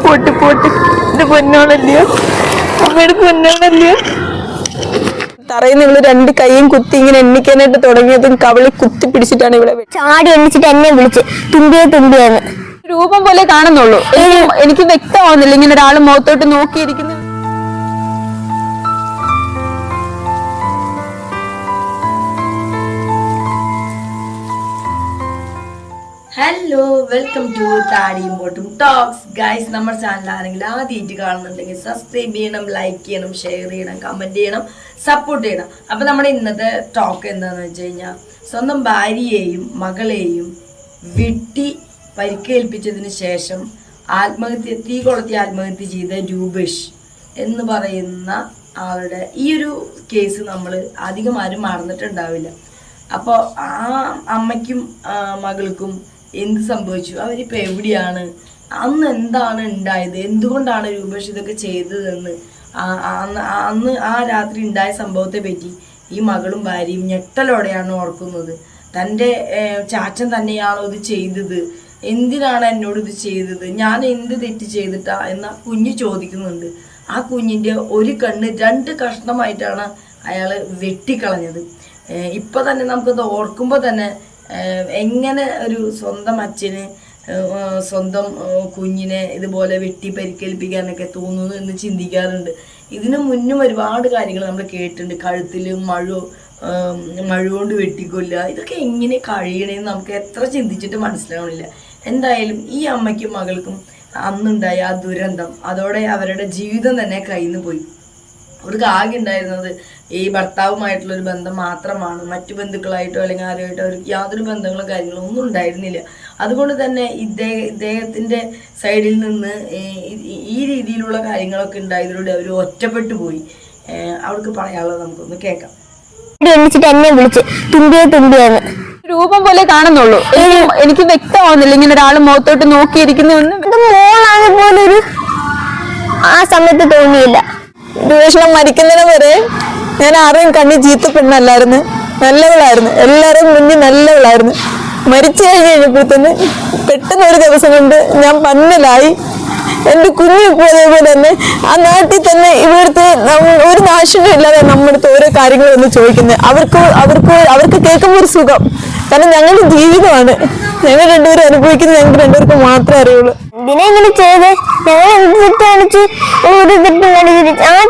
Pot pot എന്റെ പൊന്നോളല്ലയോ, അമ്മയുടെ പൊന്നോളല്ലയോ. തറയിൽ ഇവള് രണ്ട് കൈയും കുത്തി ഇങ്ങനെ എണ്ണിക്കാനായിട്ട് തുടങ്ങിയതും കവളി കുത്തി പിടിച്ചിട്ടാണ് ഇവിടെ ചാടി എണ്ണിച്ചിട്ട് എന്നെ വിളിച്ച് തുമ്പിയെന്ന്. രൂപം പോലെ കാണുന്നുള്ളൂ. എനിക്ക് വ്യക്തമാവുന്നില്ല ഇങ്ങനെ ഒരാൾ മുഖത്തോട്ട് നോക്കിയിരിക്കുന്നു. ഹലോ, വെൽക്കം ടു താടിയും പോട്ടും ടോക്സ്. ഗൈസ്, നമ്മുടെ ചാനൽ ആരെങ്കിലും ആദ്യമായിട്ട് കാണുന്നുണ്ടെങ്കിൽ സബ്സ്ക്രൈബ് ചെയ്യണം, ലൈക്ക് ചെയ്യണം, ഷെയർ ചെയ്യണം, കമന്റ് ചെയ്യണം, സപ്പോർട്ട് ചെയ്യണം. അപ്പൊ നമ്മുടെ ഇന്നത്തെ ടോക്ക് എന്താന്ന് വെച്ച് കഴിഞ്ഞാൽ, സ്വന്തം ഭാര്യയെയും മകളെയും വെട്ടി പരിക്കേൽപ്പിച്ചതിന് ശേഷം തീ കൊളുത്തി ആത്മഹത്യ ചെയ്ത രൂപേഷ് എന്ന് പറയുന്ന ആളുടെ ഈ ഒരു കേസ് നമ്മൾ അധികം ആരും മറന്നിട്ടുണ്ടാവില്ല. അപ്പോൾ ആ അമ്മയ്ക്കും മകൾക്കും എന്ത് സംഭവിച്ചു, അവരിപ്പോൾ എവിടെയാണ്, അന്ന് എന്താണ് ഉണ്ടായത്, എന്തുകൊണ്ടാണ് രൂപേഷ് ഇതൊക്കെ ചെയ്തതെന്ന്, അന്ന് ആ രാത്രി ഉണ്ടായ സംഭവത്തെ പറ്റി ഈ മകളും ഭാര്യയും ഞെട്ടലോടെയാണ് ഓർക്കുന്നത്. തൻ്റെ ചാച്ചൻ തന്നെയാണോ ഇത് ചെയ്തത്, എന്തിനാണ് എന്നോട് ഇത് ചെയ്തത്, ഞാൻ എന്ത് തെറ്റ് ചെയ്തിട്ടാ എന്ന് കുഞ്ഞ് ചോദിക്കുന്നുണ്ട്. ആ കുഞ്ഞിൻ്റെ ഒരു കണ്ണ് 2 കഷ്ണമായിട്ടാണ് അയാൾ വെട്ടിക്കളഞ്ഞത്. ഇപ്പൊ തന്നെ നമുക്കത് ഓർക്കുമ്പോൾ തന്നെ എങ്ങനെ ഒരു സ്വന്തം അച്ഛന് സ്വന്തം കുഞ്ഞിനെ ഇതുപോലെ വെട്ടി പരിക്കേൽപ്പിക്കാനൊക്കെ തോന്നുന്നു എന്ന് ചിന്തിക്കാറുണ്ട്. ഇതിനു മുന്നും ഒരുപാട് കാര്യങ്ങൾ നമ്മൾ കേട്ടിട്ടുണ്ട്. കഴുത്തിൽ മഴ കൊണ്ട് വെട്ടിക്കൊല്ലുക, ഇതൊക്കെ എങ്ങനെ കഴിയണേന്ന് നമുക്ക് എത്ര ചിന്തിച്ചിട്ട് മനസ്സിലാവണില്ല. എന്തായാലും ഈ അമ്മയ്ക്കും മകൾക്കും അന്നുണ്ടായ ആ ദുരന്തം, അതോടെ അവരുടെ ജീവിതം തന്നെ കയ്യിൽ നിന്ന് പോയി. അവർക്ക് ആകെ ഉണ്ടായിരുന്നത് ഈ ഭർത്താവുമായിട്ടുള്ളൊരു ബന്ധം മാത്രമാണ്. മറ്റു ബന്ധുക്കളായിട്ടോ അല്ലെങ്കിൽ ആരുമായിട്ടോ അവർക്ക് യാതൊരു ബന്ധങ്ങളും കാര്യങ്ങളും ഒന്നും ഉണ്ടായിരുന്നില്ല. അതുകൊണ്ട് തന്നെ ഇദ്ദേഹത്തിൻ്റെ സൈഡിൽ നിന്ന് ഈ രീതിയിലുള്ള കാര്യങ്ങളൊക്കെ ഉണ്ടായതിലൂടെ അവർ ഒറ്റപ്പെട്ടു പോയി. അവർക്ക് പറയാനുള്ളത് നമുക്കൊന്ന് കേൾക്കാം. എന്നെ വിളിച്ച് തുമ്പിയെന്ന്. രൂപം പോലെ കാണുന്നുള്ളൂ. എനിക്ക് വ്യക്തമാവുന്നില്ല ഇങ്ങനെ ഒരാൾ മുഖത്തോട്ട് നോക്കിയിരിക്കുന്ന മോളാണ് പോലൊരു ആ സമയത്ത് തോന്നിയില്ല. രൂപേഷണം മരിക്കുന്നതിന് വരെ ഞാൻ ആരെയും കണ്ണി ചീത്ത പെണ്ണല്ലായിരുന്നു, നല്ലവളായിരുന്നു, എല്ലാവരും മുന്നിൽ നല്ലവളായിരുന്നു. മരിച്ചു കഴിഞ്ഞപ്പോഴത്തേന് പെട്ടെന്ന് ഒരു ദിവസം കൊണ്ട് ഞാൻ പന്നലായി. എൻ്റെ കുഞ്ഞു ഇപ്പോൾ അതേപോലെ തന്നെ ആ നാട്ടിൽ തന്നെ ഇവിടുത്തെ ഒരു നാശനം ഇല്ലാതെ നമ്മുടെ അടുത്ത് ഓരോ കാര്യങ്ങളൊന്നും ചോദിക്കുന്നത്. അവർക്ക് കേൾക്കുമ്പോൾ ഒരു സുഖം. കാരണം ഞങ്ങളുടെ ജീവിതമാണ്, ഞങ്ങൾ രണ്ടുപേരും അനുഭവിക്കുന്നത് ഞങ്ങൾക്ക് രണ്ടുപേർക്ക് മാത്രമേ അറിയുള്ളൂ. ഇതിനെ ഇങ്ങനെ ചെയ്ത് ഞങ്ങൾ എന്ത് തെറ്റ് കാണിച്ച് ഒരു തെറ്റും കാണിച്ചിട്ട് ഞാൻ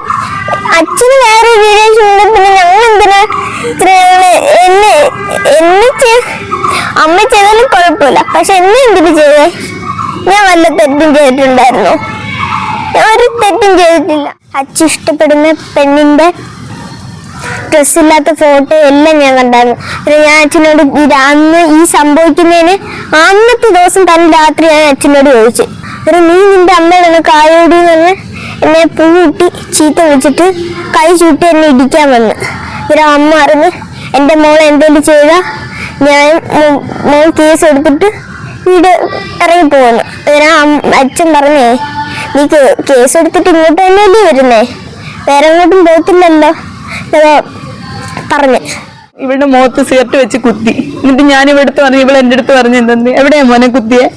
അച്ഛന് വേറെ റിലേഷൻ ഉണ്ട്. പിന്നെ ഞങ്ങൾ എന്തിനാ എന്നെ അമ്മ ചെയ്താലും കുഴപ്പമില്ല, പക്ഷെ എന്നെ എന്തിനു ചെയ്തേ? ഞാൻ വല്ല തെറ്റും ചെയ്തിട്ടുണ്ടായിരുന്നു? ഞാൻ ഒരു തെറ്റും ചെയ്തിട്ടില്ല. അച്ഛൻ ഇഷ്ടപ്പെടുന്ന പെണ്ണിന്റെ ഡ്രസ്സില്ലാത്ത ഫോട്ടോ എല്ലാം ഞാൻ കണ്ടായിരുന്നു. ഞാൻ അച്ഛനോട് അന്ന് ഈ സംഭവിക്കുന്നതിന് അന്നത്തെ ദിവസം തന്നെ രാത്രി ഞാൻ അച്ഛനോട് ചോദിച്ചു, നീ നിന്റെ അമ്മയുടെ കായോടി എന്ന് എന്നെ പൂട്ടി ചീത്ത വിളിച്ചിട്ട് കൈ ചൂട്ടി എന്നെ ഇടിക്കാൻ വന്ന്. അമ്മ അറിഞ്ഞ് എൻ്റെ മോളെ എന്തെങ്കിലും ചെയ്താൽ ഞാൻ മോൾ കേസ് എടുത്തിട്ട് വീട് ഇറങ്ങിപ്പോകുന്നു. അച്ഛൻ പറഞ്ഞേ, നീ കേസ് എടുത്തിട്ട് ഇങ്ങോട്ട് തന്നെയല്ലേ വരുന്നേ, വേറെ എങ്ങോട്ടും പോകത്തില്ലല്ലോ പറഞ്ഞു. ഇവളുടെ മുഖത്ത് സിഗരറ്റ് വെച്ച് കുത്തി. എന്നിട്ട് ഞാൻ ഇവിടുത്തെ പറഞ്ഞു, ഇവൾ എൻ്റെ അടുത്ത് പറഞ്ഞു എന്തെന്ന്, എവിടെയാ മോനെ കുത്തിയെ?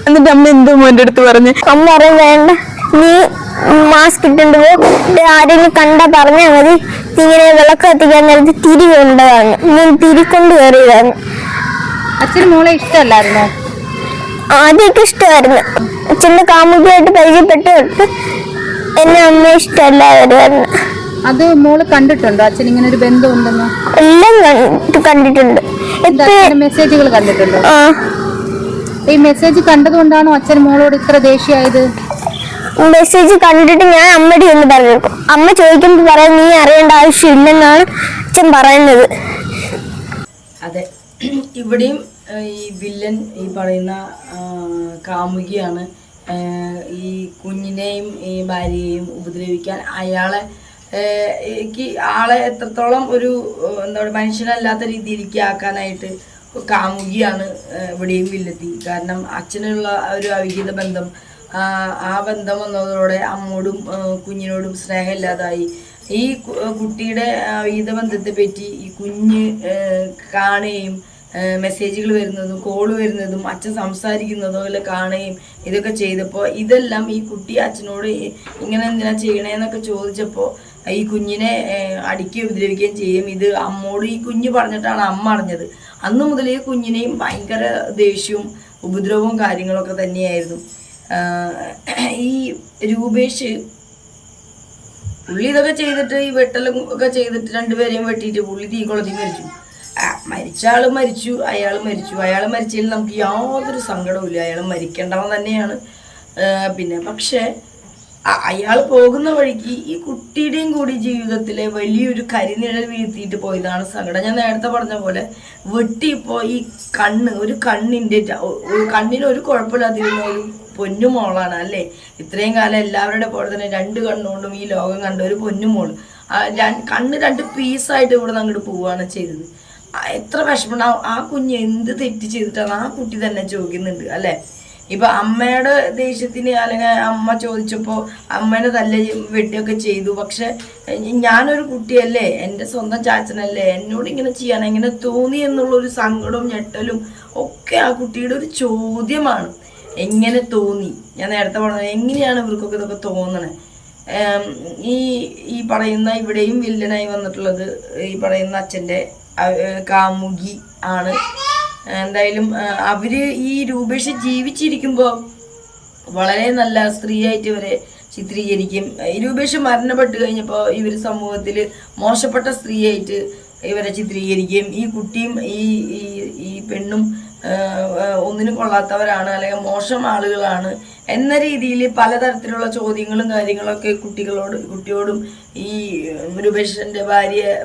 എന്നിട്ട് അമ്മ എന്തോ മോൻ്റെ അടുത്ത് പറഞ്ഞു? അമ്മ പറയും, വേണ്ട, നീ മാസ്ക് ഇട്ടുണ്ട് ആരെങ്കിലും കണ്ടാ പറഞ്ഞാ മതി, ഇങ്ങനെ വിളക്ക് കത്തിക്കാൻ നേരത്ത് തിരി കൊണ്ടതാണ്, നീ തിരിക്കൊണ്ട് കയറിയതാണ്. അച്ഛന് മോളെ ഇഷ്ടമല്ലായിരുന്നോ? ആദ്യമൊക്കെ ഇഷ്ടമായിരുന്നു. അച്ഛൻ്റെ കാമുകിയായിട്ട് പരിചയപ്പെട്ട് തൊട്ട് എന്നെ അമ്മ ഇഷ്ടമല്ലായിരുന്നു. അത് മോള് കണ്ടിട്ടുണ്ടോ അച്ഛൻ ഇങ്ങനെ ഒരു ബന്ധം ഉണ്ടെന്ന്? എല്ലാം കണ്ടിട്ടുണ്ട്. മെസ്സേജുകൾ കണ്ടിട്ടുണ്ടോ? ഈ മെസ്സേജ് കണ്ടതുകൊണ്ടാണോ അച്ഛൻ മോളോട് ഇത്ര ദേഷ്യമായത്? മെസ്സേജ് കണ്ടിട്ട് ഞാൻ അമ്മയുടെ ഒന്ന് പറഞ്ഞു. അമ്മ ചോദിക്കുമ്പോൾ പറയാൻ നീ അറിയേണ്ട ആവശ്യമില്ലെന്നാണ് അച്ഛൻ പറയുന്നത്. അതെ, ഇവിടെയും ഈ വില്ലൻ ഈ പറയുന്ന കാമുകിയാണ് ഈ കുഞ്ഞിനെയും ഈ ഭാര്യയെയും ഉപദ്രവിക്കാൻ ആളെ എത്രത്തോളം ഒരു എന്താ പറയുക മനുഷ്യനല്ലാത്ത രീതിയിലേക്ക് ആക്കാനായിട്ട് കാമുകിയാണ് ഇവിടെയും വില്ലെത്തി. കാരണം അച്ഛനുള്ള ഒരു അവിഹിത ബന്ധം, ആ ബന്ധം വന്നതോടെ അമ്മോടും കുഞ്ഞിനോടും സ്നേഹമില്ലാതായി. ഈ കുട്ടിയുടെ അവിഹിത ബന്ധത്തെ പറ്റി ഈ കുഞ്ഞ് കാണുകയും മെസ്സേജുകൾ വരുന്നതും കോള് വരുന്നതും അച്ഛൻ സംസാരിക്കുന്നതും എല്ലാം കാണുകയും ഇതൊക്കെ ചെയ്തപ്പോൾ ഇതെല്ലാം ഈ കുട്ടി അച്ഛനോട് ഇങ്ങനെ എന്തിനാ ചെയ്യണേന്നൊക്കെ ചോദിച്ചപ്പോൾ ഈ കുഞ്ഞിനെ അടിക്കുകയും ഉപദ്രവിക്കുകയും ചെയ്യും. ഇത് അമ്മോട് ഈ കുഞ്ഞ് പറഞ്ഞിട്ടാണ് അമ്മ അറിഞ്ഞത്. അന്നു മുതൽ ഈ കുഞ്ഞിനെയും ഭയങ്കര ദേഷ്യവും ഉപദ്രവവും കാര്യങ്ങളൊക്കെ തന്നെയായിരുന്നു. ഈ രൂപേഷ് പുള്ളി ഇതൊക്കെ ചെയ്തിട്ട് ഈ വെട്ടലും ഒക്കെ ചെയ്തിട്ട് രണ്ടുപേരെയും വെട്ടിയിട്ട് പുള്ളി തീ കൊളുത്തി മരിച്ചു. മരിച്ച ആൾ മരിച്ചു, അയാൾ മരിച്ചു. അയാൾ മരിച്ചതിൽ നമുക്ക് യാതൊരു സങ്കടവും ഇല്ല, അയാൾ മരിക്കേണ്ടവൻ തന്നെയാണ്. പിന്നെ പക്ഷേ അയാൾ പോകുന്ന വഴിക്ക് ഈ കുട്ടിയുടെയും കൂടി ജീവിതത്തിലെ വലിയൊരു കരിനിഴൽ വീഴ്ത്തിയിട്ട് പോയതാണ് സങ്കടം. ഞാൻ നേരത്തെ പറഞ്ഞ പോലെ വെട്ടിപ്പോൾ ഈ ഒരു കണ്ണിന് ഒരു കുഴപ്പമില്ലാതിരുന്ന ഒരു പൊന്നുമോളാണ് അല്ലേ. ഇത്രയും കാലം എല്ലാവരുടെ പോലെ തന്നെ 2 കണ്ണുകൊണ്ടും ഈ ലോകം കണ്ട ഒരു പൊന്നുമോള് കണ്ണ് 2 പീസായിട്ട് ഇവിടെ നിന്ന് അങ്ങോട്ട് പോവുകയാണ് ചെയ്തത്. എത്ര വിഷമം. ആ കുഞ്ഞ് എന്ത് തെറ്റ് ചെയ്തിട്ടാണ് ആ കുട്ടി തന്നെ ചോദിക്കുന്നുണ്ട് അല്ലേ. ഇപ്പൊ അമ്മയുടെ ദേഷ്യത്തിന് അല്ലെങ്കിൽ അമ്മ ചോദിച്ചപ്പോൾ അമ്മേനെ വെട്ടിയൊക്കെ ചെയ്തു. പക്ഷെ ഞാനൊരു കുട്ടിയല്ലേ, എൻ്റെ സ്വന്തം ചാച്ചനല്ലേ, എന്നോട് ഇങ്ങനെ ചെയ്യാൻ എങ്ങനെ തോന്നി എന്നുള്ളൊരു സങ്കടവും ഞെട്ടലും ഒക്കെ ആ കുട്ടിയുടെ ഒരു ചോദ്യമാണ്. എങ്ങനെ തോന്നി? ഞാൻ നേരത്തെ പറഞ്ഞത് എങ്ങനെയാണ് ഇവർക്കൊക്കെ ഇതൊക്കെ തോന്നണേ. ഈ പറയുന്ന ഇവിടെയും വില്ലനായി വന്നിട്ടുള്ളത് ഈ പറയുന്ന അച്ഛൻ്റെ കാമുകി ആണ്. എന്തായാലും അവര് ഈ രൂപേഷ് ജീവിച്ചിരിക്കുമ്പോൾ വളരെ നല്ല സ്ത്രീയായിട്ട് ഇവരെ ചിത്രീകരിക്കും. ഈ രൂപേഷ് മരണപ്പെട്ട് കഴിഞ്ഞപ്പോൾ ഇവർ സമൂഹത്തിൽ മോശപ്പെട്ട സ്ത്രീയായിട്ട് ഇവരെ ചിത്രീകരിക്കും. ഈ കുട്ടിയും ഈ പെണ്ണും ഒന്നിനും കൊള്ളാത്തവരാണ് അല്ലെങ്കിൽ മോശം ആളുകളാണ് എന്ന രീതിയിൽ പലതരത്തിലുള്ള ചോദ്യങ്ങളും കാര്യങ്ങളൊക്കെ കുട്ടിയോടും ഈ രൂപേഷിൻ്റെ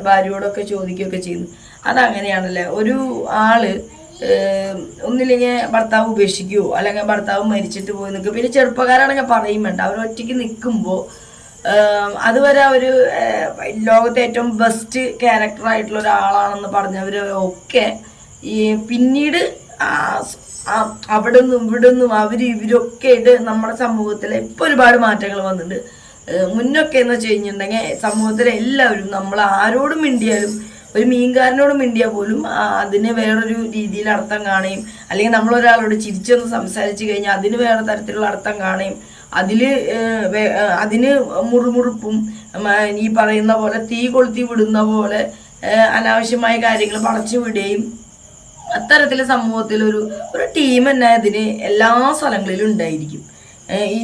ഭാര്യയോടൊക്കെ ചോദിക്കുകയൊക്കെ ചെയ്യുന്നു. അതങ്ങനെയാണല്ലേ. ഒരു ആള് ഒന്നില്ലെങ്കിൽ ഭർത്താവ് ഉപേക്ഷിക്കുവോ അല്ലെങ്കിൽ ഭർത്താവ് മരിച്ചിട്ട് പോയി നിൽക്കും. പിന്നെ ചെറുപ്പക്കാരാണെങ്കിൽ പറയും വേണ്ട, അവർ ഒറ്റയ്ക്ക് നിൽക്കുമ്പോൾ അതുവരെ അവർ ലോകത്തെ ഏറ്റവും ബെസ്റ്റ് ക്യാരക്ടറായിട്ടുള്ള ഒരാളാണെന്ന് പറഞ്ഞവർ ഒക്കെ ഈ പിന്നീട് അവിടെ നിന്നും ഇവിടെ നിന്നും ഇവരൊക്കെ ആയിട്ട് നമ്മുടെ സമൂഹത്തിൽ ഇപ്പോൾ ഒരുപാട് മാറ്റങ്ങൾ വന്നിട്ടുണ്ട്. മുന്നൊക്കെ എന്ന് വെച്ച് കഴിഞ്ഞിട്ടുണ്ടെങ്കിൽ സമൂഹത്തിലെ എല്ലാവരും നമ്മൾ ആരോടും മിണ്ടിയാലും ഒരു മീൻകാരനോട് മിണ്ടിയാൽ പോലും അതിന് വേറൊരു രീതിയിൽ അർത്ഥം കാണുകയും അല്ലെങ്കിൽ നമ്മളൊരാളോട് ചിരിച്ചൊന്ന് സംസാരിച്ച് കഴിഞ്ഞാൽ അതിന് വേറെ തരത്തിലുള്ള അർത്ഥം കാണുകയും അതിന് മുറുമുറുപ്പും ഈ പറയുന്ന പോലെ തീ കൊളുത്തി വിടുന്ന പോലെ അനാവശ്യമായ കാര്യങ്ങൾ പടച്ചു വിടുകയും അത്തരത്തിൽ സമൂഹത്തിൽ ഒരു ടീം തന്നെ അതിന് എല്ലാ സ്ഥലങ്ങളിലും ഉണ്ടായിരിക്കും.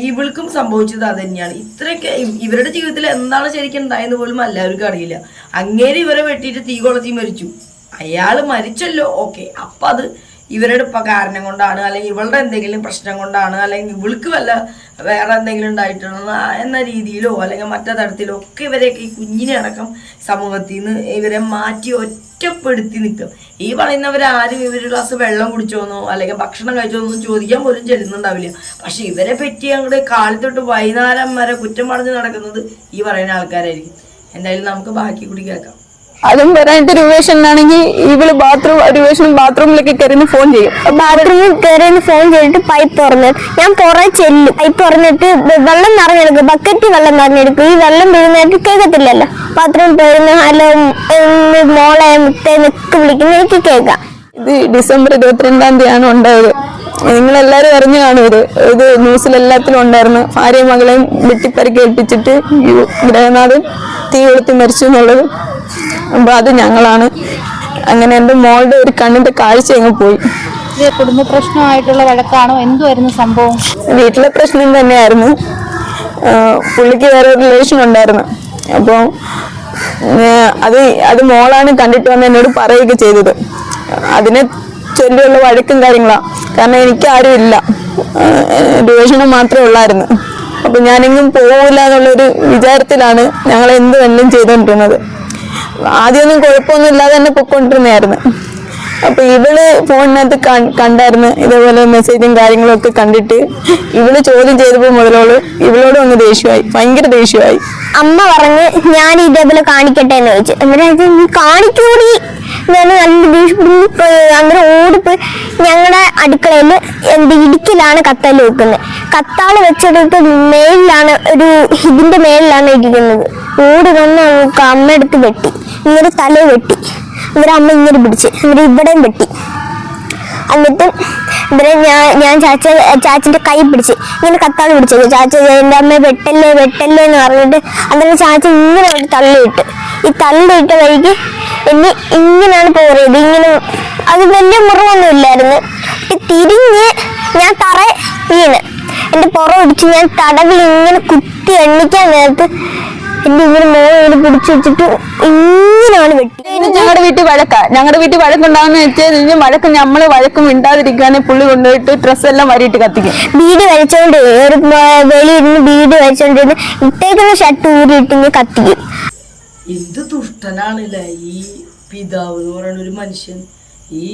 ഇവൾക്കും സംഭവിച്ചത് അത് തന്നെയാണ്. ഇത്രയൊക്കെ ഇവരുടെ ജീവിതത്തിൽ എന്താണ് ശരിക്കും ഉണ്ടായെന്ന് പോലും എല്ലാവർക്കും അറിയില്ല. അങ്ങേര് ഇവരെ വെട്ടിയിട്ട് തീ കൊളുത്തി മരിച്ചു. അയാൾ മരിച്ചല്ലോ, ഓക്കെ, അപ്പം അത് ഇവരുടെ കാരണം കൊണ്ടാണ് അല്ലെങ്കിൽ ഇവളുടെ എന്തെങ്കിലും പ്രശ്നം കൊണ്ടാണ് അല്ലെങ്കിൽ ഇവൾക്ക് വേറെ എന്തെങ്കിലും ഉണ്ടായിട്ടുണ്ടോ എന്ന രീതിയിലോ അല്ലെങ്കിൽ മറ്റേ തരത്തിലോ ഒക്കെ ഇവരെയൊക്കെ ഈ കുഞ്ഞിനെ അടക്കം സമൂഹത്തിൽ നിന്ന് ഇവരെ മാറ്റി ഒറ്റപ്പെടുത്തി നിൽക്കും. ഈ പറയുന്നവരാരും ഇവര് ഗ്ലാസ് വെള്ളം കുടിച്ചോന്നോ അല്ലെങ്കിൽ ഭക്ഷണം കഴിച്ചോന്നോ ചോദിക്കാൻ പോലും ചെല്ലുന്നുണ്ടാവില്ല. പക്ഷെ ഇവരെ പറ്റി അങ്ങോട്ട് കാലത്തൊട്ട് വൈകുന്നേരം വരെ കുറ്റം പറഞ്ഞ് നടക്കുന്നത് ഈ പറയുന്ന ആൾക്കാരായിരിക്കും. എന്തായാലും നമുക്ക് ബാക്കി കൂടി കേൾക്കാം. അതും പറയാനായിട്ട് രൂപേഷനാണെങ്കിൽ ഇവള് രൂപേഷനും ബാത്റൂമിലൊക്കെ കയറി ഫോൺ ചെയ്യും. ബാത്റൂമിൽ കയറി ഫോൺ ചെയ്തിട്ട് പൈപ്പ് തുറന്ന് ഞാൻ പുറകെ ചെല്ലും. പൈപ്പ് തുറന്നിട്ട് വെള്ളം നിറഞ്ഞെടുക്കും, ബക്കറ്റ് വെള്ളം നിറഞ്ഞെടുക്കും. ഈ വെള്ളം വീഴുന്നതായിട്ട് കേൾക്കത്തില്ലല്ലോ. ബാത്റൂമിൽ പോയിരുന്ന ഹലോ മോളെ മുത്തേന്നൊക്കെ വിളിക്കുന്ന എനിക്ക് കേൾക്കാം. ഇത് ഡിസംബർ 22-ാം തീയതിയാണ് ഉണ്ടായത്. നിങ്ങളെല്ലാരും അറിഞ്ഞു കാണും. ഇത് ന്യൂസിലെല്ലാത്തിലും ഉണ്ടായിരുന്നു. ഭാര്യയും മകളെയും വെട്ടിപ്പരിക്കേൽപ്പിച്ചിട്ട് ഗ്രഹനാഥൻ തീ കൊളുത്തി മരിച്ചു എന്നുള്ളത്. അപ്പൊ അത് ഞങ്ങളാണ്. അങ്ങനെ എൻ്റെ മോളുടെ ഒരു കണ്ണിന്റെ കാഴ്ച അങ്ങ് പോയി. കുടുംബ പ്രശ്നമായിട്ടുള്ള വഴക്കാണോ, എന്തുവായിരുന്നു സംഭവം? വീട്ടിലെ പ്രശ്നം തന്നെയായിരുന്നു. പുള്ളിക്ക് വേറെ റിലേഷൻ ഉണ്ടായിരുന്നു. അപ്പോൾ അത് മോളാണ് കണ്ടിട്ട് വന്ന് എന്നോട് പറയുകയൊക്കെ ചെയ്തത്. അതിനെ ചൊല്ലിയുള്ള വഴക്കും കാര്യങ്ങളാണ്. കാരണം എനിക്ക് ആരും ഇല്ല, രൂപേഷണം മാത്രമേ ഉള്ളായിരുന്നു. അപ്പൊ ഞാനെങ്ങും പോകില്ല എന്നുള്ളൊരു വിചാരത്തിലാണ് ഞങ്ങൾ എന്തും ചെയ്തുകൊണ്ടിരുന്നത്. ആദ്യമൊന്നും കുഴപ്പമൊന്നും ഇല്ലാതെ തന്നെ പൊയ്ക്കൊണ്ടിരുന്നായിരുന്നു. അപ്പൊ ഇവള് ഫോണിനകത്ത് കണ്ടായിരുന്നു ഇതേപോലെ മെസ്സേജും കാര്യങ്ങളും ഒക്കെ കണ്ടിട്ട് ഇവള് ചോദ്യം ചെയ്തപ്പോൾ മുതലോള് ഇവളോടും ഒന്ന് ദേഷ്യമായി, ഭയങ്കര ദേഷ്യമായി. അമ്മ പറഞ്ഞ് ഞാൻ ഇതേപോലെ കാണിക്കട്ടെ എന്ന് ചോദിച്ചു. എന്നിട്ട് നീ കാണിക്കൂടി നല്ല ദേഷ്യപ്പെടുന്നു. അങ്ങനെ ഓടിപ്പോയി ഞങ്ങളുടെ അടുക്കളയിൽ ഇടുക്കിലാണ് കത്താല് വെക്കുന്നത്. കത്താള് വെച്ചെടുത്ത് മേലിലാണ് ഇതിന്റെ മേലിലാണ് ഇരിക്കുന്നത്. ഓടി വന്ന് അമ്മ എടുത്ത് വെട്ടി, ഇങ്ങനെ തല വെട്ടി, ഇവരെ അമ്മ ഇങ്ങനെ പിടിച്ച് ഇവരെ ഇവിടെയും വെട്ടി. എന്നിട്ട് ഇവരെ ഞാൻ ചാച്ചന്റെ കൈ പിടിച്ച് ഇങ്ങനെ കത്താണ് പിടിച്ചത്. ചാച്ച എൻ്റെ അമ്മ വെട്ടല്ലേ വെട്ടല്ലേ എന്ന് പറഞ്ഞിട്ട് അന്നേരം ചാച്ച ഇങ്ങനെ ഒരു തള്ളിയിട്ട് ഈ തള്ളിയിട്ട വഴിക്ക് എന്നെ ഇങ്ങനെയാണ് പോറിയത്. ഇങ്ങനെ അത് വലിയ മുറിവൊന്നും ഇല്ലായിരുന്നു. തിരിഞ്ഞ് ഞാൻ തറ വീണ് എൻ്റെ പുറം പിടിച്ച് ഞാൻ തടവി ഇങ്ങനെ കുത്തി എണ്ണിക്കാൻ നേരത്ത് എന്റെ ഇങ്ങനെ മോനെ പിടിച്ചു വെച്ചിട്ട് ഇങ്ങനെയാണ് വെട്ടി. ഞങ്ങളുടെ വീട്ടിൽ വഴക്കുണ്ടാകുന്ന വെച്ചാൽ വഴക്ക് നമ്മള് വഴക്കും മിണ്ടാതിരിക്കാനെ പുള്ളി കൊണ്ടുപോയിട്ട് ഡ്രസ്സെല്ലാം വരിയിട്ട് കത്തിക്കും. ബീഡി വലിച്ചോണ്ട് ഒരു വെളിയിരുന്ന് ബീഡി വലിച്ചോണ്ടിരുന്ന് ഇട്ടേക്കുന്ന ഷർട്ട് ഊരിയിട്ട് കത്തിക്കും. എന്ത് ദുഷ്ടനാണല്ലേ ഈ പിതാവ് എന്ന് പറയുന്ന ഒരു മനുഷ്യൻ. ഈ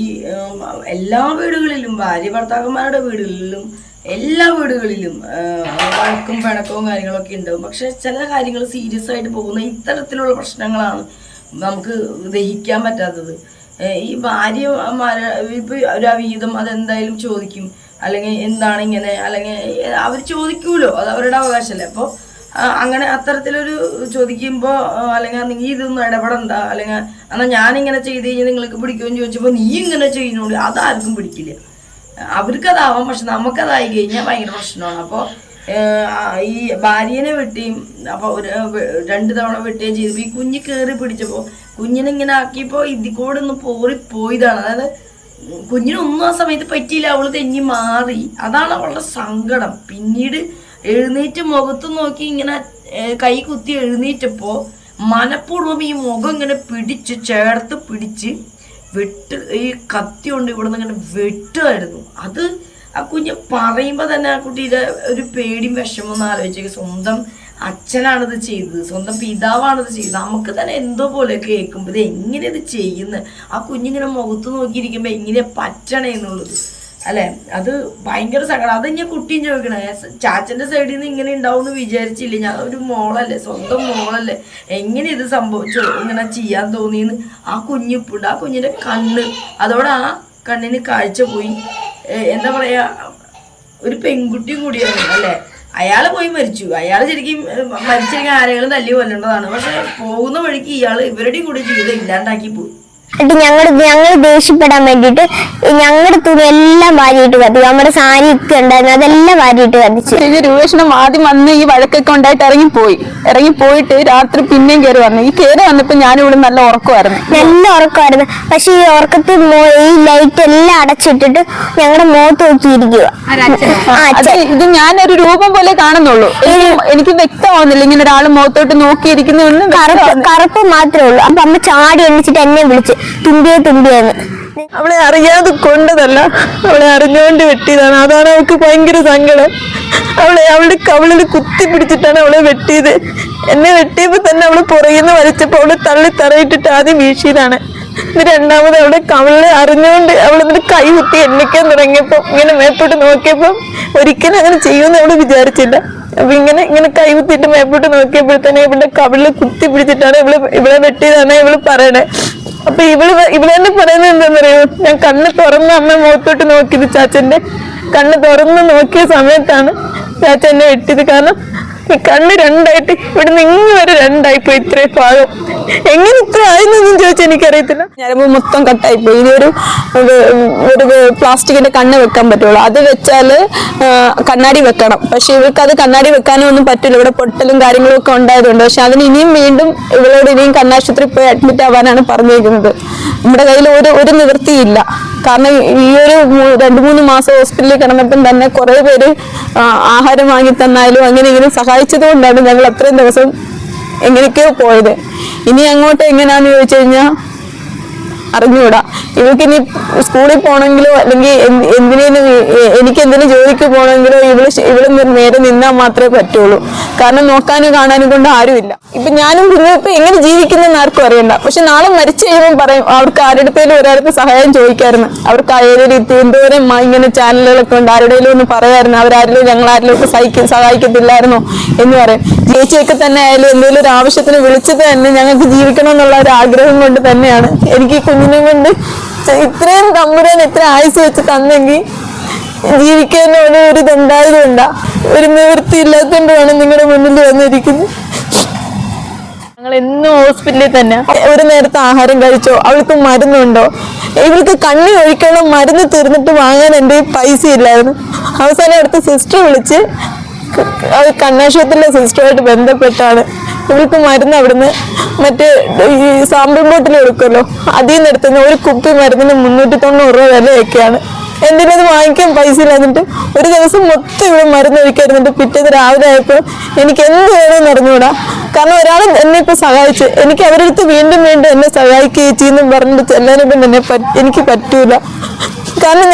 എല്ലാ വീടുകളിലും ഭാര്യ ഭർത്താക്കന്മാരുടെ വീടുകളിലും എല്ലാ വീടുകളിലും വഴക്കും പിണക്കവും കാര്യങ്ങളൊക്കെ ഉണ്ടാവും. പക്ഷെ ചില കാര്യങ്ങൾ സീരിയസ് ആയിട്ട് പോകുന്ന ഇത്തരത്തിലുള്ള പ്രശ്നങ്ങളാണ് നമുക്ക് ദഹിക്കാൻ പറ്റാത്തത്. ഈ ഭാര്യമാരെ ഇപ്പൊ ഒരു അവിഹിതം അതെന്തായാലും ചോദിക്കും, അല്ലെങ്കിൽ എന്താണ് ഇങ്ങനെ, അല്ലെങ്കിൽ അവർ ചോദിക്കൂലോ, അത് അവരുടെ അവകാശമല്ലേ. അപ്പോൾ അങ്ങനെ അത്തരത്തിലൊരു ചോദിക്കുമ്പോൾ അല്ലെങ്കിൽ നീ ഇതൊന്നും ഇടപെടണ്ട, അല്ലെങ്കിൽ എന്നാൽ ഞാനിങ്ങനെ ചെയ്ത് കഴിഞ്ഞാൽ നിങ്ങൾക്ക് പിടിക്കുമെന്ന് ചോദിച്ചപ്പോൾ നീ ഇങ്ങനെ ചെയ്യുന്നോണ്ട് അതാർക്കും പിടിക്കില്ല. അവർക്കതാവാം, പക്ഷെ നമുക്കതായി കഴിഞ്ഞാൽ ഭയങ്കര പ്രശ്നമാണ്. അപ്പോൾ ഈ ഭാര്യനെ വെട്ടിയും അപ്പോൾ ഒരു 2 തവണ വെട്ടുകയും ചെയ്തു. ഈ കുഞ്ഞ് കയറി പിടിച്ചപ്പോൾ കുഞ്ഞിനെ ഇങ്ങനെ ആക്കിയപ്പോൾ ഇതിക്കൂടെ ഒന്ന് പോയിതാണ്. അതായത് കുഞ്ഞിനൊന്നും ആ സമയത്ത് പറ്റിയില്ല, അവള് തെന്നി മാറി. അതാണ് അവളുടെ സങ്കടം. പിന്നീട് എഴുന്നേറ്റ് മുഖത്ത് നോക്കി ഇങ്ങനെ കൈ കുത്തി എഴുന്നേറ്റപ്പോൾ മനഃപൂർവ്വം ഈ മുഖം ഇങ്ങനെ ചേർത്ത് പിടിച്ച് ഈ കത്തി കൊണ്ട് ഇവിടെ നിന്ന് ഇങ്ങനെ വെട്ടുമായിരുന്നു. അത് ആ കുഞ്ഞ് പറയുമ്പോൾ തന്നെ ആ കുട്ടിയുടെ ഒരു പേടിയും വിഷമം ഒന്ന് ആലോചിച്ചേക്ക്. സ്വന്തം അച്ഛനാണിത് ചെയ്തത്, സ്വന്തം പിതാവാണിത് ചെയ്തത്. നമുക്ക് തന്നെ എന്തോ പോലെ കേൾക്കുമ്പോൾ ഇത് എങ്ങനെ ഇത് ചെയ്യുന്നത്, ആ കുഞ്ഞിങ്ങനെ മുഖത്ത് നോക്കിയിരിക്കുമ്പോൾ എങ്ങനെയാ പറ്റണേന്നുള്ളത് അല്ലെ. അത് ഭയങ്കര സങ്കടം. അത് ഞാൻ കുട്ടിയും ചോദിക്കണേ, ചാച്ചന്റെ സൈഡിൽ നിന്ന് ഇങ്ങനെ ഉണ്ടാവും എന്ന് വിചാരിച്ചില്ല. ഞാൻ ഒരു മോളല്ലേ, സ്വന്തം മോളല്ലേ, എങ്ങനെ ഇത് സംഭവിച്ചു ഇങ്ങനെ ചെയ്യാൻ തോന്നിയെന്ന് ആ കുഞ്ഞിപ്പുണ്ട്. ആ കുഞ്ഞിന്റെ കണ്ണ്, അതോടെ ആ കണ്ണിന് കാഴ്ച പോയി. എന്താ പറയാ, ഒരു പെൺകുട്ടിയും കൂടിയാണ് അല്ലേ. അയാള് പോയി മരിച്ചു. അയാൾ ശരിക്കും മരിച്ചിരിക്കാൻ ആരെങ്കിലും തല്ലി കൊല്ലേണ്ടതാണ്. പക്ഷെ പോകുന്ന വഴിക്ക് ഇവരുടെയും കൂടി ജീവിതം ഇല്ലാണ്ടാക്കി പോയി. ഞങ്ങൾ ദേഷ്യപ്പെടാൻ വേണ്ടിട്ട് ഞങ്ങളുടെ തുണി എല്ലാം വാരിയിട്ട് കത്തിച്ചു. നമ്മുടെ സാരി ഒക്കെ ഉണ്ടായിരുന്നു, അതെല്ലാം വാരിയിട്ട് കത്തിച്ചു. രൂപേഷണം ആദ്യം വന്ന് ഈ വഴക്കൊക്കെ ഉണ്ടായിട്ട് ഇറങ്ങിപ്പോയിട്ട് രാത്രി പിന്നെയും കയറി വന്നു. ഈ കയറി വന്നപ്പോ ഞാനിവിടെ നല്ല ഉറക്കമായിരുന്നു. പക്ഷെ ഈ ഉറക്കത്തിൽ ഈ ലൈറ്റ് എല്ലാം അടച്ചിട്ടിട്ട് ഞങ്ങളുടെ മുഖത്ത് നോക്കിയിരിക്കുക. ഇത് ഞാനൊരു രൂപം പോലെ കാണുന്നുള്ളൂ, എനിക്ക് വ്യക്തമാവുന്നില്ല. ഇങ്ങനെ ഒരാൾ മുഖത്തോട്ട് നോക്കിയിരിക്കുന്ന കറുപ്പ് മാത്രമേ ഉള്ളൂ. അപ്പൊ അമ്മ ചാടി എണ്ണിച്ചിട്ട് എന്നെ വിളിച്ച് തുമ്പിയെന്ന്. അവളെ അറിയാതെ കൊണ്ടതല്ല, അവളെ അറിഞ്ഞുകൊണ്ട് വെട്ടിയതാണ്. അതാണ് അവൾക്ക് ഭയങ്കര സങ്കടം. അവളുടെ കവിളിൽ കുത്തി പിടിച്ചിട്ടാണ് അവളെ വെട്ടിയത്. എന്നെ വെട്ടിയപ്പോ തന്നെ അവള് പുറകിന്ന് വലിച്ചപ്പോ അവള് തള്ളി തറയിട്ടിട്ട് ആദ്യം വീശിയതാണ്. എന്നിട്ട് രണ്ടാമത് അവളുടെ കവിളിൽ അറിഞ്ഞുകൊണ്ട് അവളെന്നിട്ട് കൈ കുത്തി എണ്ണിക്കാൻ തുടങ്ങിയപ്പോ ഇങ്ങനെ മേപ്പോട്ട് നോക്കിയപ്പോ ഒരിക്കലും അങ്ങനെ ചെയ്യുമെന്ന് അവള് വിചാരിച്ചില്ല. അപ്പൊ ഇങ്ങനെ കൈ കുത്തിയിട്ട് മേപ്പോട്ട് നോക്കിയപ്പോഴത്തന്നെ ഇവളുടെ കവിളിൽ കുത്തി പിടിച്ചിട്ടാണ് ഇവളെ വെട്ടിയതാണ് ഇവള് പറയണേ. അപ്പൊ ഇവള് തന്നെ പറയുന്നത് എന്താണെന്നറിയോ, ഞാൻ കണ്ണ് തുറന്ന് അമ്മ മുഖത്തോട്ട് നോക്കിയത്, ചാച്ചന്റെ കണ്ണ് തുറന്ന് നോക്കിയ സമയത്താണ് ചാച്ച എന്നെ വെട്ടിയത്. കാരണം ഈ കണ്ണ് രണ്ടായിട്ട് ഇവിടെ നിന്ന് വരെ രണ്ടായിപ്പോയി. ഇത്രയും ഭാഗം എങ്ങനെ ഇത്ര ആയെന്നൊന്നും ചോദിച്ചാൽ എനിക്കറിയത്തില്ല. ഞരമ്പ് മൊത്തം കട്ടായിപ്പോയി. ഇനി ഒരു പ്ലാസ്റ്റിക്കിന്റെ കണ്ണ് വെക്കാൻ പറ്റുള്ളൂ. അത് വെച്ചാല് കണ്ണാടി വെക്കണം. പക്ഷെ ഇവർക്ക് അത് കണ്ണാടി വെക്കാനും ഒന്നും പറ്റില്ല, ഇവിടെ പൊട്ടലും കാര്യങ്ങളും ഒക്കെ ഉണ്ടായതുകൊണ്ട്. പക്ഷെ അതിന് ഇനിയും വീണ്ടും ഇവളോട് ഇനിയും കണ്ണാശുപത്രി പോയി അഡ്മിറ്റ് ആവാനാണ് പറഞ്ഞിരിക്കുന്നത്. നമ്മുടെ കയ്യിൽ ഒരു നിവൃത്തിയില്ല. കാരണം ഈ ഒരു 2-3 മാസം ഹോസ്പിറ്റലിൽ കിടന്നപ്പം തന്നെ കുറെ പേര് ആഹാരം വാങ്ങി തന്നാലും അങ്ങനെ ഇങ്ങനെ സഹായിച്ചത് കൊണ്ടാണ് ഞങ്ങൾ അത്രയും ദിവസം എങ്ങനെയൊക്കെയോ പോയത്. ഇനി അങ്ങോട്ട് എങ്ങനെയാന്ന് ചോദിച്ചു കഴിഞ്ഞാൽ അറിഞ്ഞുകൂടാ. ഇവൾക്ക് ഇനി സ്കൂളിൽ പോകണമെങ്കിലോ അല്ലെങ്കിൽ എനിക്ക് എന്തിനും ജോലിക്ക് പോകണമെങ്കിലോ ഇവള് നേരെ നിന്നാൽ മാത്രമേ പറ്റുള്ളൂ. കാരണം നോക്കാനും കാണാനും കൊണ്ട് ആരുമില്ല. ഇപ്പൊ ഞാനും ഇപ്പൊ എങ്ങനെ ജീവിക്കുന്നെന്ന് ആർക്കും അറിയണ്ട. പക്ഷെ നാളെ മരിച്ചു കഴിയുമ്പോൾ പറയും അവർക്ക് ആരുടെയും ഒരാൾക്ക് സഹായം ചോദിക്കായിരുന്നു. അവർക്ക് എന്തോരം ഇങ്ങനെ ചാനലുകളൊക്കെ ഉണ്ട്, ആരുടെയും ഒന്ന് പറയായിരുന്നു, ഞങ്ങളാരെങ്കിലും ഒക്കെ സഹായിക്കത്തില്ലായിരുന്നോ എന്ന് പറയും. ചേച്ചിയൊക്കെ തന്നെ ആയാലും എന്തെങ്കിലും ഒരു ആവശ്യത്തിന് വിളിച്ചത് തന്നെ ഞങ്ങൾക്ക് ജീവിക്കണം എന്നുള്ള ഒരു ആഗ്രഹം കൊണ്ട് തന്നെയാണ്. എനിക്ക് കുഞ്ഞിനെ കൊണ്ട് ഇത്രയും തമ്പുരാൻ ഇത്ര ആയുസ് വെച്ച് തന്നെങ്കിൽ ജീവിക്കാൻ ഒരു ഇതുണ്ടായതുകൊണ്ടാ. ഒരു നിവൃത്തി ഇല്ലാത്തതുകൊണ്ടാണ് നിങ്ങളുടെ മുന്നിൽ വന്നിരിക്കുന്നത്. ഞങ്ങൾ എന്നും ഹോസ്പിറ്റലിൽ തന്നെ. ഒരു നേരത്തെ ആഹാരം കഴിച്ചോ, അവൾക്ക് മരുന്നുണ്ടോ, ഇവൾക്ക് കണ്ണി ഒഴിക്കണം, മരുന്ന് തീർന്നിട്ട് വാങ്ങാൻ എൻ്റെ പൈസ ഇല്ലായിരുന്നു. അവസാനം അടുത്ത സിസ്റ്റർ വിളിച്ച്, അത് കണ്ണാശുപത്രിയിലെ സിസ്റ്ററുമായിട്ട് ബന്ധപ്പെട്ടാണ് ഇവൾക്ക് മരുന്ന് അവിടുന്ന് മറ്റേ ഈ സാമ്പിൾ ബോട്ടിൽ കൊടുക്കുമല്ലോ, അതിൽ നിന്ന് എടുത്തുന്ന ഒരു കുപ്പി മരുന്നിന് 390 രൂപ വിലയൊക്കെയാണ്. എന്തിനത് വാങ്ങിക്കാൻ പൈസ ഇല്ലാന്നിട്ട് ഒരു ദിവസം മൊത്തം ഇവിടെ മരുന്ന് ഒഴിക്കായിരുന്നിട്ട് പിറ്റേന്ന് രാവിലെ ആയപ്പോൾ എനിക്ക് എന്ത് വേണമെന്ന് അറിഞ്ഞൂടാ. കാരണം ഒരാൾ എന്നെ ഇപ്പൊ സഹായിച്ചു, എനിക്ക് അവരുടെ അടുത്ത് വീണ്ടും വീണ്ടും എന്നെ സഹായിക്കുക ചേച്ചിന്നും പറഞ്ഞിട്ട് ചെല്ലാനൊന്നും എന്നെ എനിക്ക് പറ്റൂല. കാരണം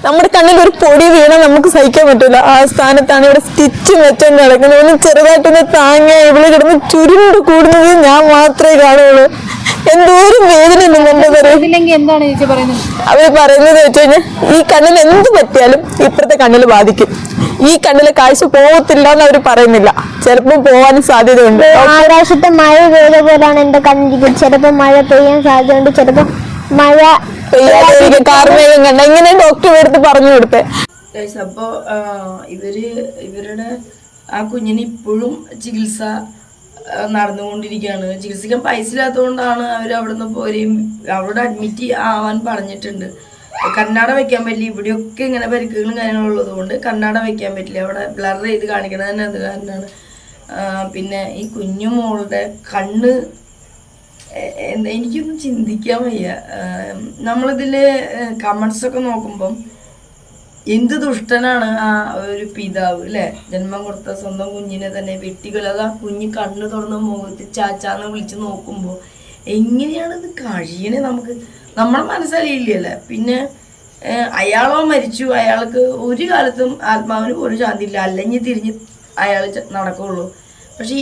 നമ്മുടെ കണ്ണിൽ ഒരു പൊടി വീണാൽ നമുക്ക് സഹിക്കാൻ പറ്റൂല. ആ സ്ഥാനത്താണ് ഇവിടെ സ്റ്റിച്ച് വെച്ചോണ്ട് നടക്കുന്നത്. ഒന്ന് ചെറുതായിട്ടൊന്ന് താങ്ങിയ ഇവിടെ കിടന്ന് ചുരുണ്ട് കൂടുന്നത് ഞാൻ മാത്രമേ കാണുള്ളൂ. എന്തോരം വേദന എന്താണ് ചേച്ചി പറയുന്നത്? അവര് പറയുന്നത് വെച്ച് കഴിഞ്ഞാൽ ഈ കണ്ണിൽ എന്ത് പറ്റിയാലും ഇപ്പുറത്തെ കണ്ണിൽ ബാധിക്കും. ഈ കണ്ണിലെ കാഴ്ച പോകത്തില്ല എന്ന് അവര് പറയുന്നില്ല, ചിലപ്പോൾ പോവാനും സാധ്യതയുണ്ട്. ആകാശത്തെ മഴ പെയ്ത പോലാണ് എന്റെ കണ്ണിരിക്കും. ചിലപ്പോ മഴ പെയ്യാൻ സാധ്യതയുണ്ട്, ചിലപ്പോ മഴ പെയ്യാതെ കാർമേഘം കണ്ട ഇങ്ങനെ ഡോക്ടർ എടുത്ത് പറഞ്ഞു കൊടുത്തേ. അപ്പോ ഇവരുടെ ആ കുഞ്ഞിന് ഇപ്പോഴും ചികിത്സ നടന്നുകൊണ്ടിരിക്കുകയാണ്. ചികിത്സിക്കാൻ പൈസ ഇല്ലാത്തതുകൊണ്ടാണ് അവർ അവിടുന്ന് പോരെയും അവിടെ അഡ്മിറ്റ് ആവാൻ പറഞ്ഞിട്ടുണ്ട്. കണ്ണാട വെക്കാൻ പറ്റില്ല, ഇവിടെയൊക്കെ ഇങ്ങനെ പരിക്കുകളും കാര്യങ്ങളും ഉള്ളത് കൊണ്ട് കണ്ണാട വെക്കാൻ പറ്റില്ല, അവിടെ ബ്ലർ ചെയ്ത് കാണിക്കണത് തന്നെ അത് കാരണമാണ്. പിന്നെ ഈ കുഞ്ഞു മോളുടെ കണ്ണ് എന്താ എനിക്കൊന്നും ചിന്തിക്കാൻ വയ്യ. നമ്മളിതിൽ കമൻസൊക്കെ നോക്കുമ്പം എന്ത് ദുഷ്ടനാണ് ആ ഒരു പിതാവ് അല്ലേ, ജന്മം കൊടുത്ത സ്വന്തം കുഞ്ഞിനെ തന്നെ വെട്ടിക്കൊല്ല. അത് ആ കുഞ്ഞ് കണ്ണ് തുറന്ന മുഖത്ത് ചാച്ചാന്ന് വിളിച്ച് നോക്കുമ്പോൾ എങ്ങനെയാണ് ഇത് കഴിയണേ നമുക്ക് നമ്മുടെ മനസ്സറിയില്ലല്ലേ. പിന്നെ അയാളോ മരിച്ചു, അയാൾക്ക് ഒരു കാലത്തും ആത്മാവിന് ഒരു ശാന്തിയില്ല, അല്ലെങ്കിൽ തിരിഞ്ഞ് അയാൾ നടക്കുള്ളൂ. പക്ഷെ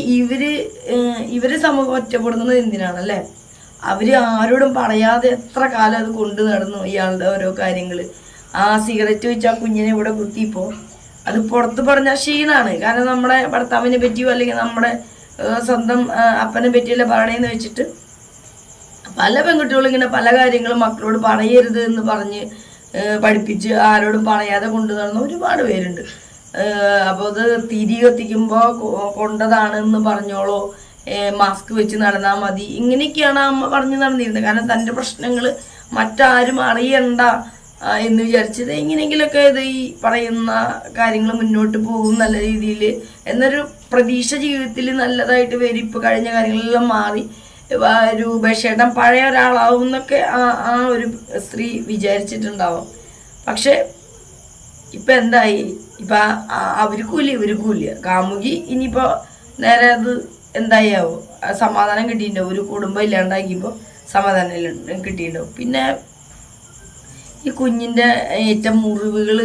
ഇവര് സമൂഹം ഒറ്റപ്പെടുന്നത് എന്തിനാണല്ലേ? അവര് ആരോടും പറയാതെ എത്ര കാലം അത് കൊണ്ടു നടന്നു ഇയാളുടെ ഓരോ കാര്യങ്ങൾ. ആ സിഗരറ്റ് വെച്ച് ആ കുഞ്ഞിനെ ഇവിടെ കുത്തിയപ്പോൾ അത് പുറത്ത് പറഞ്ഞാൽ ക്ഷീണാണ്. കാരണം നമ്മുടെ ഭർത്താവിനെ പറ്റിയോ അല്ലെങ്കിൽ നമ്മുടെ സ്വന്തം അപ്പനെ പറ്റിയല്ലേ പറയണേന്ന് വെച്ചിട്ട് പല പെൺകുട്ടികളും ഇങ്ങനെ പല കാര്യങ്ങളും മക്കളോട് പറയരുത് എന്ന് പറഞ്ഞ് പഠിപ്പിച്ച് ആരോടും പറയാതെ കൊണ്ടു നടന്ന ഒരുപാട് പേരുണ്ട്. അപ്പോൾ അത് തിരി കത്തിക്കുമ്പോൾ കൊണ്ടതാണെന്ന് പറഞ്ഞോളോ, മാസ്ക് വെച്ച് നടന്നാൽ മതി, ഇങ്ങനെയൊക്കെയാണ് അമ്മ പറഞ്ഞു നടന്നിരുന്നത്. കാരണം തൻ്റെ പ്രശ്നങ്ങൾ മറ്റാരും അറിയണ്ട എന്ന് വിചാരിച്ചത് എങ്ങനെയെങ്കിലുമൊക്കെ ഇത് ഈ പറയുന്ന കാര്യങ്ങൾ മുന്നോട്ട് പോകും നല്ല രീതിയിൽ എന്നൊരു പ്രതീക്ഷ ജീവിതത്തിൽ നല്ലതായിട്ട് വരും. ഇപ്പോൾ കഴിഞ്ഞ കാര്യങ്ങളെല്ലാം മാറി രൂപേഷേട്ടൻ പഴയ ഒരാളാവും എന്നൊക്കെ ആ ഒരു സ്ത്രീ വിചാരിച്ചിട്ടുണ്ടാവും. പക്ഷെ ഇപ്പം എന്തായി, ഇപ്പം ഇവര് കൂലിയ കാമുകി ഇനിയിപ്പോൾ നേരെ അത് എന്തായാവോ സമാധാനം കിട്ടിയിട്ടുണ്ടാവും. ഒരു കുടുംബം ഇല്ലാണ്ടാക്കിയപ്പോൾ സമാധാനം കിട്ടിയിട്ടുണ്ടാവും. പിന്നെ ഈ കുഞ്ഞിൻ്റെ ഏറ്റ മുറിവുകൾ,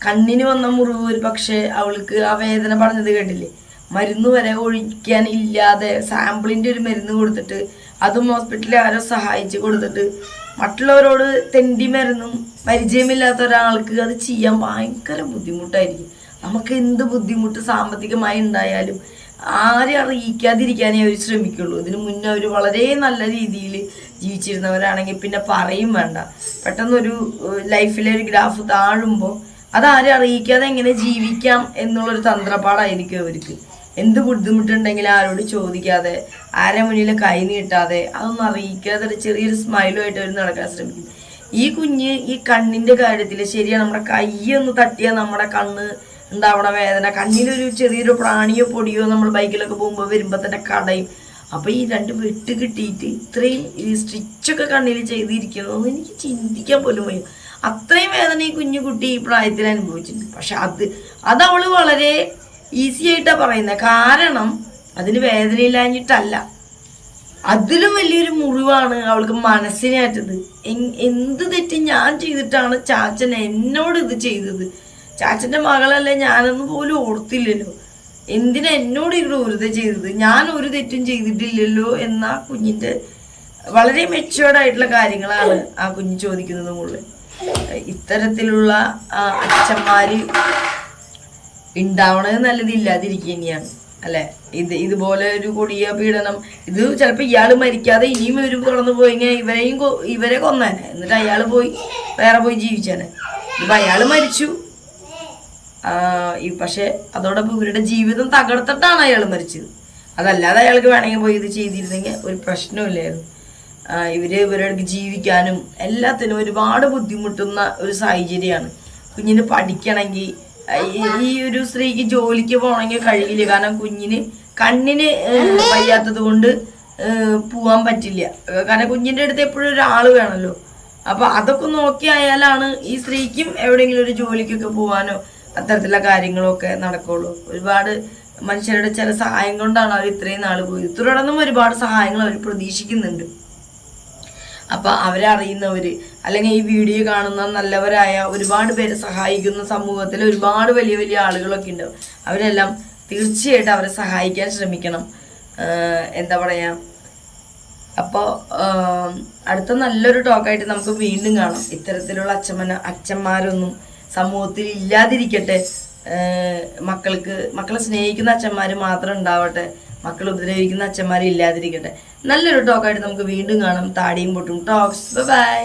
കണ്ണിന് വന്ന മുറിവ് ഒരു പക്ഷേ അവൾക്ക് ആ വേദന പറഞ്ഞത് കേട്ടില്ലേ, മരുന്ന് വരെ ഒഴിക്കാൻ ഇല്ലാതെ സാമ്പിളിൻ്റെ ഒരു മരുന്ന് കൊടുത്തിട്ട് അതും ഹോസ്പിറ്റലിൽ ആരോ സഹായിച്ച് കൊടുത്തിട്ട് മറ്റുള്ളവരോട് തെണ്ടി മരുന്നും പരിചയമില്ലാത്ത ഒരാൾക്ക് അത് ചെയ്യാൻ ഭയങ്കര ബുദ്ധിമുട്ടായിരിക്കും. നമുക്ക് എന്ത് ബുദ്ധിമുട്ട് സാമ്പത്തികമായി ഉണ്ടായാലും ആരെ അറിയിക്കാതിരിക്കാനേ അവർ ശ്രമിക്കുള്ളൂ. ഇതിനു മുന്നേ അവർ വളരെ നല്ല രീതിയിൽ ജീവിച്ചിരുന്നവരാണെങ്കിൽ പിന്നെ പറയും വേണ്ട. പെട്ടെന്നൊരു ലൈഫിലെ ഒരു ഗ്രാഫ് താഴുമ്പോൾ അതാരെ അറിയിക്കാതെ എങ്ങനെ ജീവിക്കാം എന്നുള്ളൊരു തന്ത്രപ്പാടായിരിക്കും അവർക്ക്. എന്ത് ബുദ്ധിമുട്ടുണ്ടെങ്കിലും ആരോട് ചോദിക്കാതെ ആരെ മുന്നിൽ കൈ നീട്ടാതെ അതൊന്നും അറിയിക്കാതെ ഒരു ചെറിയൊരു സ്മൈലുമായിട്ട് അവർ നടക്കാൻ ശ്രമിക്കും. ഈ കുഞ്ഞ് ഈ കണ്ണിൻ്റെ കാര്യത്തിൽ ശരിയാണ്, നമ്മുടെ കൈയൊന്ന് തട്ടിയാൽ നമ്മുടെ കണ്ണ് ഉണ്ടാവണ വേദന, കണ്ണിലൊരു ചെറിയൊരു പ്രാണിയോ പൊടിയോ നമ്മൾ ബൈക്കിലൊക്കെ പോകുമ്പോൾ വരുമ്പോൾ തന്നെ കടയും. അപ്പോൾ ഈ രണ്ട് വെട്ട് കിട്ടിയിട്ട് ഇത്രയും ഈ സ്റ്റിച്ചൊക്കെ കണ്ണിൽ ചെയ്തിരിക്കുന്നതൊന്നും എനിക്ക് ചിന്തിക്കാൻ പോലും വയ്യ. അത്രയും വേദന ഈ കുഞ്ഞു കുട്ടി ഈ പ്രായത്തിൽ അനുഭവിച്ചിട്ടുണ്ട്. പക്ഷെ അതവൾ വളരെ ഈസി ആയിട്ടാണ് പറയുന്നത്. കാരണം അതിന് വേദനയില്ലാഞ്ഞിട്ടല്ല, അതിലും വലിയൊരു മുറിവാണ് അവൾക്ക് മനസ്സിനേറ്റത്. എന്ത് തെറ്റ് ഞാൻ ചെയ്തിട്ടാണ് ചാച്ചൻ എന്നോട് ഇത് ചെയ്തത്? ചാച്ചൻ്റെ മകളല്ലേ, ഞാനൊന്നും പോലും ഓർത്തില്ലല്ലോ, എന്തിനാ എന്നോട് ഈ ക്രൂരത ചെയ്തത്? ഞാൻ ഒരു തെറ്റും ചെയ്തിട്ടില്ലല്ലോ എന്ന കുഞ്ഞിൻ്റെ വളരെ മെച്ചുവേർഡായിട്ടുള്ള കാര്യങ്ങളാണ് ആ കുഞ്ഞ് ചോദിക്കുന്നത് മുകളിൽ. ഇത്തരത്തിലുള്ള അച്ഛന്മാര് ഉണ്ടാവണത് നല്ലതില്ലാതിരിക്കുക തന്നെയാണ് അല്ലെ. ഇതുപോലെ ഒരു കൊടിയ പീഡനം, ഇത് ചിലപ്പോൾ ഇയാൾ മരിക്കാതെ ഇനിയും ഒരു കടന്നു പോയിങ്ങനെ ഇവരെ കൊന്നേനെ, എന്നിട്ട് അയാൾ വേറെ പോയി ജീവിച്ചേനെ. ഇപ്പം അയാൾ മരിച്ചു, പക്ഷെ അതോടൊപ്പം ഇവരുടെ ജീവിതം തകർത്തിട്ടാണ് അയാൾ മരിച്ചത്. അതല്ലാതെ അയാൾക്ക് വേണമെങ്കിൽ പോയി ഇത് ചെയ്തിരുന്നെങ്കിൽ ഒരു പ്രശ്നമില്ലായിരുന്നു. ഇവർക്ക് ജീവിക്കാനും എല്ലാത്തിനും ഒരുപാട് ബുദ്ധിമുട്ടുന്ന ഒരു സാഹചര്യമാണ്. കുഞ്ഞിന് പഠിക്കണമെങ്കിൽ ഈ ഒരു സ്ത്രീക്ക് ജോലിക്ക് പോകണമെങ്കിൽ കഴിയില്ല. കാരണം കുഞ്ഞിന് കണ്ണിന് വയ്യാത്തത് കൊണ്ട് പോവാൻ പറ്റില്ല. കാരണം കുഞ്ഞിൻ്റെ അടുത്ത് എപ്പോഴും ഒരാൾ വേണമല്ലോ. അപ്പൊ അതൊക്കെ നോക്കിയായാലാണ് ഈ സ്ത്രീക്കും എവിടെയെങ്കിലും ഒരു ജോലിക്കൊക്കെ പോകാനോ അത്തരത്തിലുള്ള കാര്യങ്ങളൊക്കെ നടക്കുള്ളൂ. ഒരുപാട് മനുഷ്യരുടെ ചില സഹായം കൊണ്ടാണ് അവർ ഇത്രയും നാൾ പോയത്. തുടർന്നും ഒരുപാട് സഹായങ്ങൾ അവർ പ്രതീക്ഷിക്കുന്നുണ്ട്. അപ്പൊ അവരറിയുന്നവര് അല്ലെങ്കിൽ ഈ വീഡിയോ കാണുന്ന നല്ലവരായ ഒരുപാട് പേരെ സഹായിക്കുന്ന സമൂഹത്തിൽ ഒരുപാട് വലിയ വലിയ ആളുകളൊക്കെ ഉണ്ടാവും. അവരെല്ലാം തീർച്ചയായിട്ടും അവരെ സഹായിക്കാൻ ശ്രമിക്കണം. എന്താ പറയാ, അപ്പോൾ അടുത്ത നല്ലൊരു ടോക്കായിട്ട് നമുക്ക് വീണ്ടും കാണാം. ഇത്തരത്തിലുള്ള അച്ഛന്മാരൊന്നും സമൂഹത്തിൽ ഇല്ലാതിരിക്കട്ടെ. മക്കളെ സ്നേഹിക്കുന്ന അച്ഛന്മാർ മാത്രം ഉണ്ടാവട്ടെ. മക്കൾ ഉപദ്രവിക്കുന്ന അച്ഛന്മാർ ഇല്ലാതിരിക്കട്ടെ. നല്ലൊരു ടോക്കായിട്ട് നമുക്ക് വീണ്ടും കാണാം. താടിയും പൊട്ടും ടോക്സ്. ബൈ.